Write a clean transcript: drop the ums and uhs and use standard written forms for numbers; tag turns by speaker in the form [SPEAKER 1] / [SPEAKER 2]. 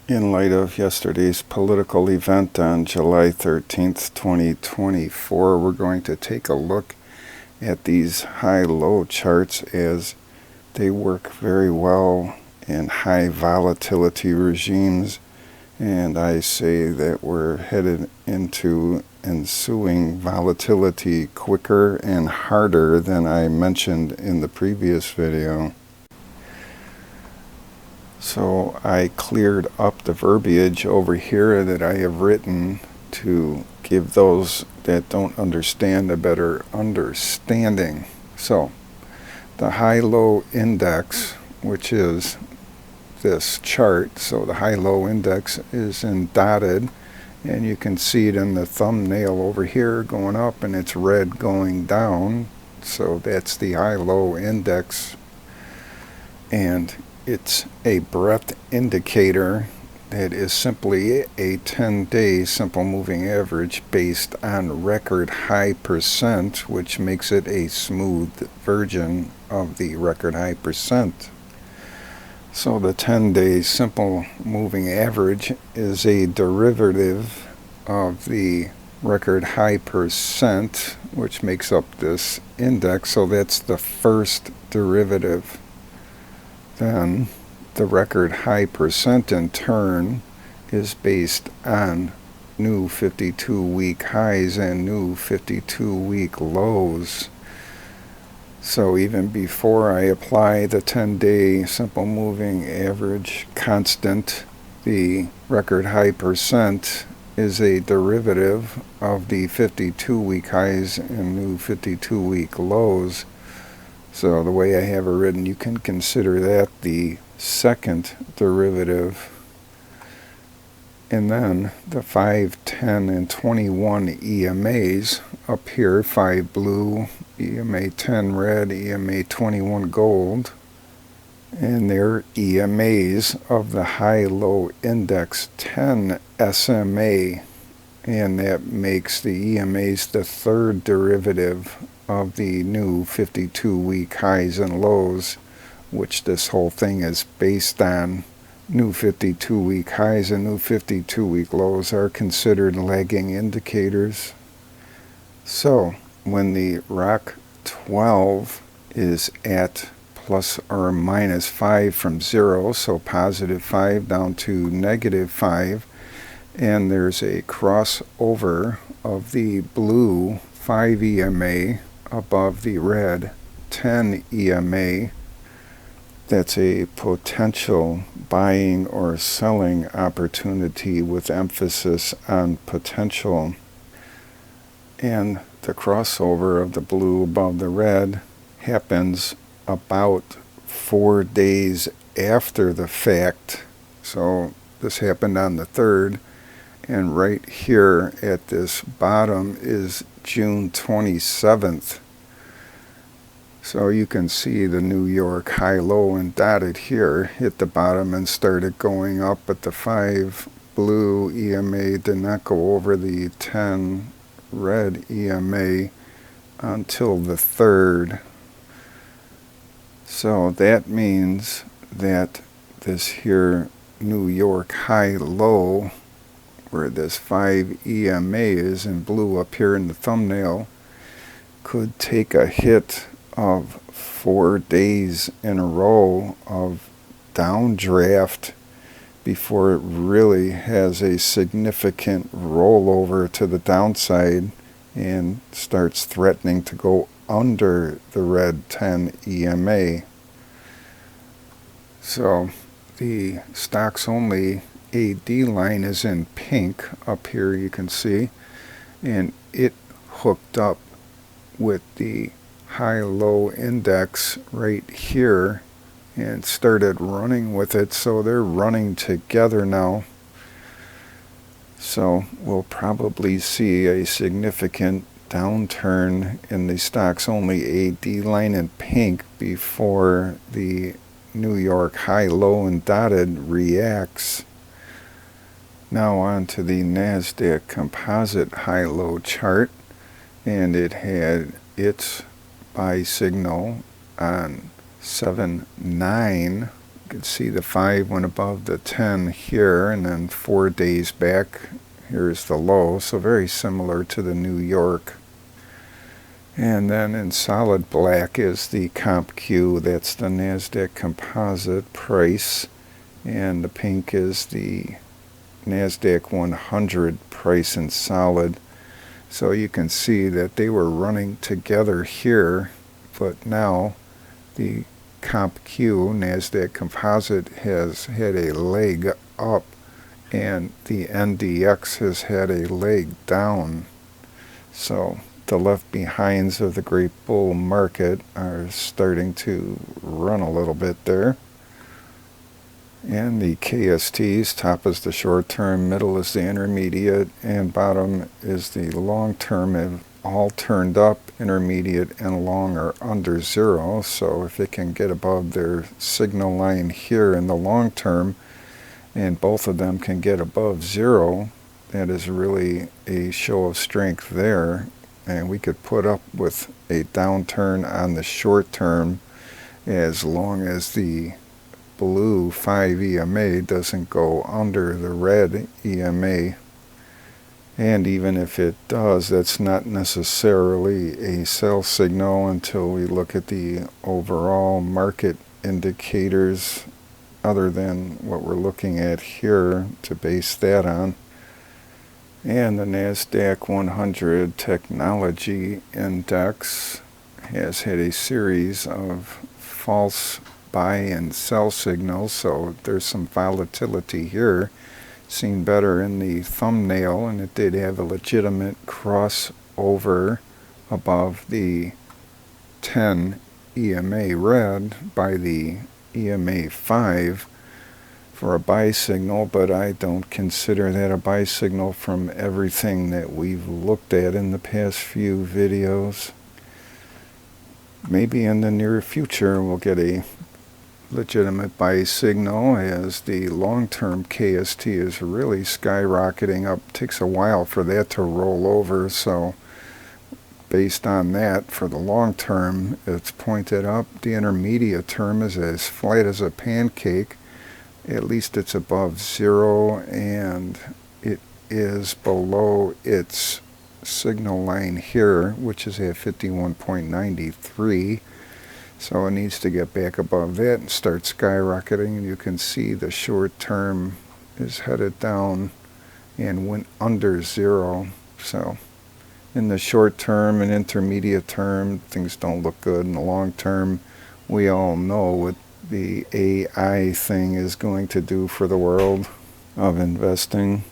[SPEAKER 1] In light of yesterday's political event on July 13th, 2024, we're going to take a look at these high-low charts as they work very well in high volatility regimes, and I say that we're headed into ensuing volatility quicker and harder than I mentioned in the previous video. So I cleared up the verbiage over here that I have written to give those that don't understand a better understanding. So the high-low index, which is this chart, so the high-low index is in dotted, and you can see it in the thumbnail over here going up, and it's red going down. So that's the high-low index, and it's a breadth indicator that is simply a 10-day simple moving average based on record high percent, which makes it a smooth version of the record high percent. So the 10-day simple moving average is a derivative of the record high percent, which makes up this index. So that's the first derivative. Then the record high percent in turn is based on new 52-week highs and new 52-week lows. So even before I apply the 10-day simple moving average constant, the record high percent is a derivative of the 52-week highs and new 52-week lows. So the way I have it written, you can consider that the second derivative. And then the 5, 10, and 21 EMAs up here, 5 blue, EMA 10 red, EMA 21 gold. And they're EMAs of the high-low index 10 SMA. And that makes the EMAs the third derivative of the new 52-week highs and lows, which this whole thing is based on. New 52-week highs and new 52-week lows are considered lagging indicators. So when the ROC 12 is at plus or minus 5 from 0, so positive 5 down to negative 5, and there's a crossover of the blue 5 EMA above the red 10 EMA, that's a potential buying or selling opportunity with emphasis on potential. And the crossover of the blue above the red happens about 4 days after the fact. So this happened on the 3rd, and right here at this bottom is June 27th. So you can see the New York high-low and dotted here hit the bottom and started going up, but the 5 blue EMA did not go over the 10 red EMA until the 3rd. So that means that this here New York high-low, where this 5 EMA is in blue up here in the thumbnail, could take a hit of 4 days in a row of downdraft before it really has a significant rollover to the downside and starts threatening to go under the red 10 EMA. So the stocks only AD line is in pink up here, you can see, and it hooked up with the high-low index right here and started running with it. So they're running together now. So we'll probably see a significant downturn in the stocks only AD line in pink before the New York high-low and dotted reacts. Now on to the NASDAQ composite high-low chart, and it had its buy signal on 7/9 You can see the 5 went above the 10 here, and then 4 days back, here's the low. So very similar to the New York. And then in solid black is the CompQ, that's the NASDAQ Composite price. And the pink is the NASDAQ 100 price in solid. So you can see that they were running together here, but now the CompQ, NASDAQ Composite, has had a leg up, and the NDX has had a leg down. So the left behinds of the great bull market are starting to run a little bit there. And the KSTs, top is the short term, middle is the intermediate, and bottom is the long term, have all turned up. Intermediate and long are under zero. So if it can get above their signal line here in the long term, and both of them can get above zero, that is really a show of strength there. And we could put up with a downturn on the short term as long as the blue 5 EMA doesn't go under the red EMA. And even if it does, that's not necessarily a sell signal until we look at the overall market indicators other than what we're looking at here to base that on. And the NASDAQ 100 Technology Index has had a series of false buy and sell signals, so there's some volatility here, seen better in the thumbnail, and it did have a legitimate crossover above the 10 EMA red by the EMA 5 for a buy signal, but I don't consider that a buy signal from everything that we've looked at in the past few videos. Maybe in the near future we'll get a legitimate buy signal as the long-term KST is really skyrocketing up. It takes a while for that to roll over, so based on that, for the long term, it's pointed up. The intermediate term is as flat as a pancake. At least it's above zero, and it is below its signal line here, which is at 51.93. So it needs to get back above that and start skyrocketing. And you can see the short term is headed down and went under zero. So in the short term and intermediate term, things don't look good. In the long term, we all know what the AI thing is going to do for the world of investing.